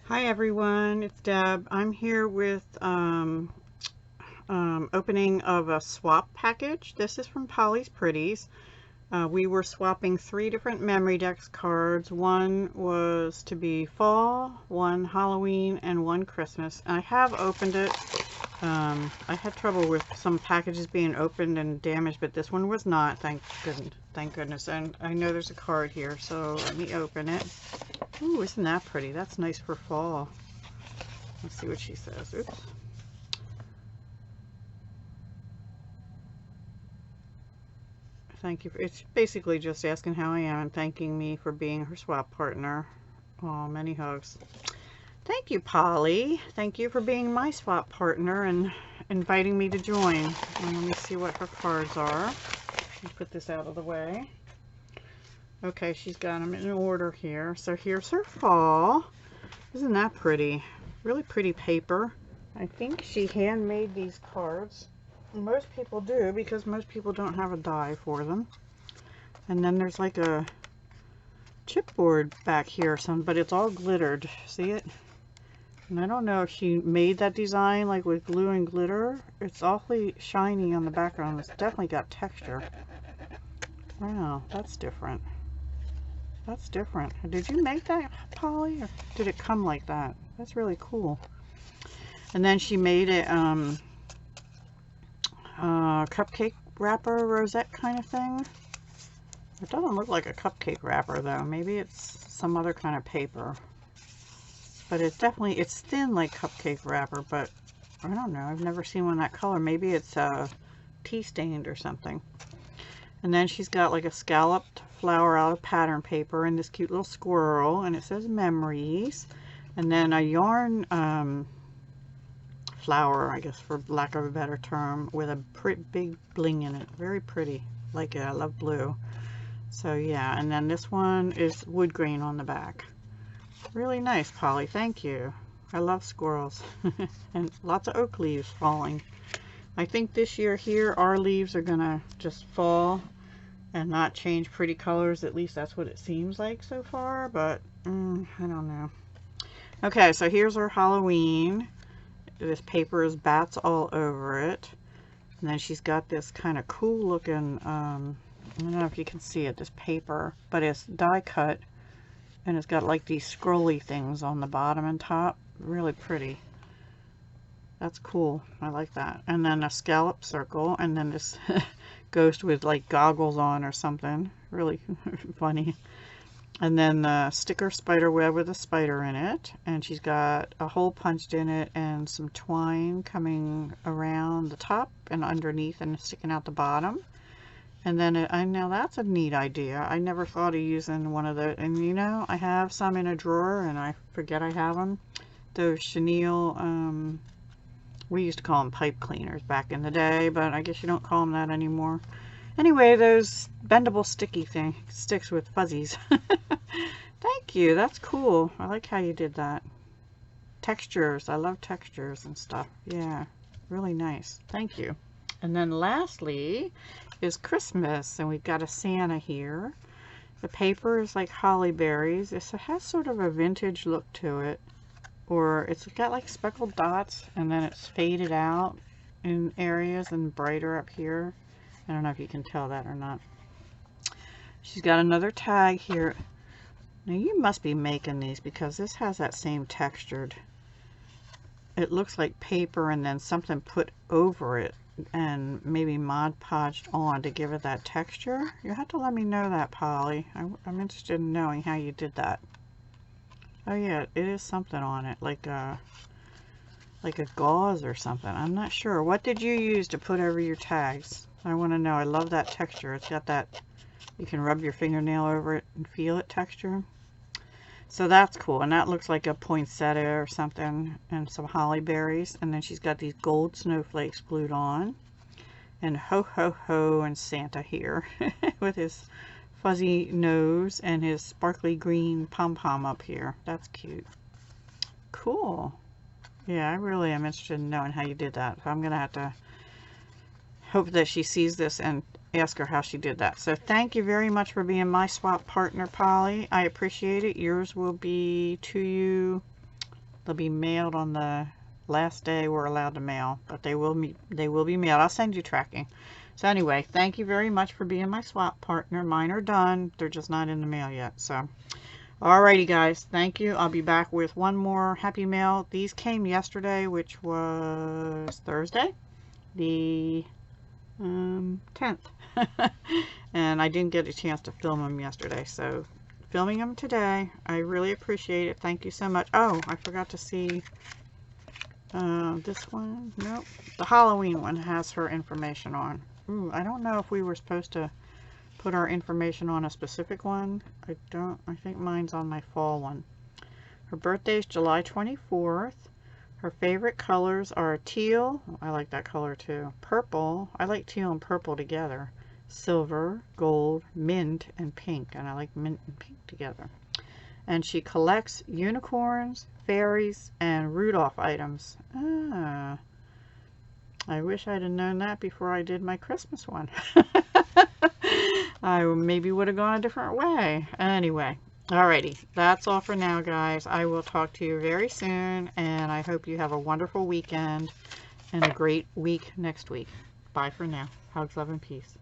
Hi everyone, it's Deb. I'm here with opening of a swap package. This is from Polly's Pretties. We were swapping 3 different memory decks cards. One was to be fall, one Halloween, and one Christmas. I have opened it. I had trouble with some packages being opened and damaged, but this one was not. Thank goodness. And I know there's a card here, so let me open it. Ooh, isn't that pretty? That's nice for fall. Let's see what she says. Oops. Thank you. It's basically just asking how I am and thanking me for being her swap partner. Oh, many hugs. Thank you, Polly. Thank you for being my swap partner and inviting me to join. And let me see what her cards are. Let me put this out of the way. Okay, she's got them in order here. So here's her fall. Isn't that pretty? Really pretty paper. I think she handmade these cards. Most people do, because most people don't have a die for them. And then there's like a chipboard back here or something, but it's all glittered. See it? And I don't know if she made that design like with glue and glitter. It's awfully shiny on the background. It's definitely got texture. Wow, that's different. That's different. Did you make that, Polly, or did it come like that? That's really cool. And then she made it cupcake wrapper rosette kind of thing. It doesn't look like a cupcake wrapper though. Maybe it's some other kind of paper. But it's definitely, it's thin like cupcake wrapper, but I don't know. I've never seen one that color. Maybe it's tea stained or something. And then she's got like a scalloped flower out of pattern paper and this cute little squirrel, and it says memories. And then a yarn flower, I guess for lack of a better term, with a big bling in it. Very pretty. Like it. I love blue. So yeah, and then this one is wood grain on the back. Really nice, Polly. Thank you. I love squirrels. And lots of oak leaves falling. I think this year here our leaves are gonna just fall and not change pretty colors. At least that's what it seems like so far, but I don't know. Okay, so here's our Halloween. This paper is bats all over it. And then she's got this kind of cool looking, I don't know if you can see it, this paper, but it's die cut. And it's got like these scrolly things on the bottom and top. Really pretty. That's cool. I like that. And then a scallop circle. And then this ghost with like goggles on or something. Really funny. And then the sticker spider web with a spider in it. And she's got a hole punched in it and some twine coming around the top and underneath and sticking out the bottom. And then I know that's a neat idea. I never thought of using one of those. And you know, I have some in a drawer and I forget I have them. Those chenille, we used to call them pipe cleaners back in the day, but I guess you don't call them that anymore. Anyway, those bendable sticky sticks with fuzzies. Thank you. That's cool. I like how you did that. Textures. I love textures and stuff. Yeah, really nice. Thank you. And then lastly is Christmas, and we've got a Santa here. The paper is like holly berries. It has sort of a vintage look to it, or it's got like speckled dots and then it's faded out in areas and brighter up here. I don't know if you can tell that or not. She's got another tag here. Now you must be making these because this has that same textured. It looks like paper and then something put over it and maybe Mod Podged on to give it that texture. You have to let me know that, Polly. I'm interested in knowing how you did that. Oh yeah, it is something on it, like a gauze or something. I'm not sure. What did you use to put over your tags? I want to know. I love that texture. It's got that, you can rub your fingernail over it and feel it texture. So that's cool, and that looks like a poinsettia or something, and some holly berries. And then she's got these gold snowflakes glued on, and ho ho ho and Santa here with his fuzzy nose and his sparkly green pom-pom up here. That's cute. Cool. Yeah, I really am interested in knowing how you did that. So I'm gonna have to hope that she sees this and ask her how she did that. So thank you very much for being my swap partner, Polly. I appreciate it. Yours will be to you They'll be mailed on the last day we're allowed to mail, but they will be mailed. I'll send you tracking. So anyway, thank you very much for being my swap partner. Mine are done. They're just not in the mail yet. So alrighty guys, thank you. I'll be back with one more happy mail. These came yesterday, which was Thursday, the 10th. And I didn't get a chance to film them yesterday, so filming them today. I really appreciate it. Thank you so much. Oh, I forgot to see this one. Nope. The Halloween one has her information on. Ooh, I don't know if we were supposed to put our information on a specific one. I think mine's on my fall one. Her birthday is July 24th. Her favorite colors are teal. I like that color too. Purple. I like teal and purple together. Silver, gold, mint, and pink. And I like mint and pink together. And she collects unicorns, fairies, and Rudolph items. Ah, I wish I'd have known that before I did my Christmas one. I maybe would have gone a different way. Anyway, alrighty, that's all for now, guys. I will talk to you very soon, and I hope you have a wonderful weekend and a great week next week. Bye for now. Hugs, love, and peace.